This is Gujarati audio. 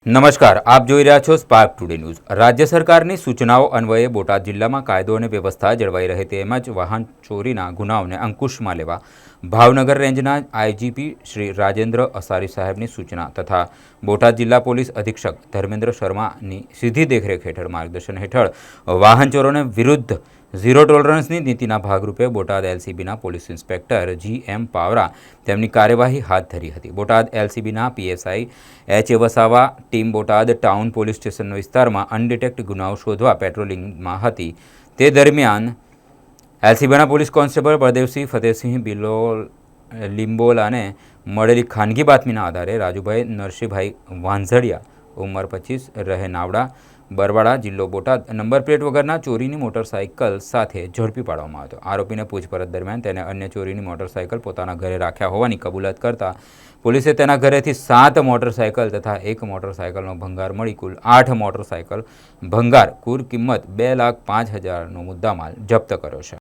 નમસ્કાર, આપ જોઈ રહ્યા છો સ્પાર્ક ટુડે ન્યૂઝ। રાજ્ય સરકારની સૂચનાઓ અન્વયે બોટાદ જિલ્લામાં કાયદો અને વ્યવસ્થા જળવાઈ રહે તેમજ વાહન ચોરીના ગુનાઓને અંકુશમાં લેવા ભાવનગર રેન્જના આઈજીપી શ્રી રાજેન્દ્ર અસારી સાહેબની સૂચના તથા બોટાદ જિલ્લા પોલીસ અધિક્ષક ધર્મેન્દ્ર શર્માની સીધી દેખરેખ હેઠળ માર્ગદર્શન હેઠળ વાહન ચોરોને વિરુદ્ધ ઝીરો ટોલરન્સની નીતિના ભાગરૂપે બોટાદ એલસીબીના પોલીસ ઇન્સ્પેક્ટર GM પાવરા તેમની કાર્યવાહી હાથ ધરી હતી। બોટાદ એલસીબીના PSI H Vasava team Botad town police station વિસ્તારમાં અનડિટેક્ટ ગુનાઓ શોધવા પેટ્રોલિંગમાં હતી। તે દરમિયાન એલસીબીના પોલીસ કોન્સ્ટેબલ બળદેવસિંહ ફતેહસિંહ લીંબોલાને મળેલી ખાનગી બાતમીના આધારે રાજુભાઈ નરસિંહભાઈ વાંઝડિયા ઉંમર 25 રહે નાવડા બરવાડા જિલ્લો બોટાદ નંબર પ્લેટ વગરના ચોરીની મોટરસાઇકલ સાથે ઝડપી પાડવામાં આવ્યો। આરોપીને પૂછપરછ દરમિયાન તેને અન્ય ચોરીની મોટરસાઇકલ પોતાના ઘરે રાખ્યા હોવાની કબૂલાત કરતા પોલીસે તેના ઘરેથી 7 મોટરસાઇકલ તથા 1 મોટરસાઇકલનો ભંગાર મળી કુલ 8 મોટરસાઇકલ ભંગાર કુલ કિંમત 2,05,000નો મુદ્દામાલ જપ્ત કર્યો છે।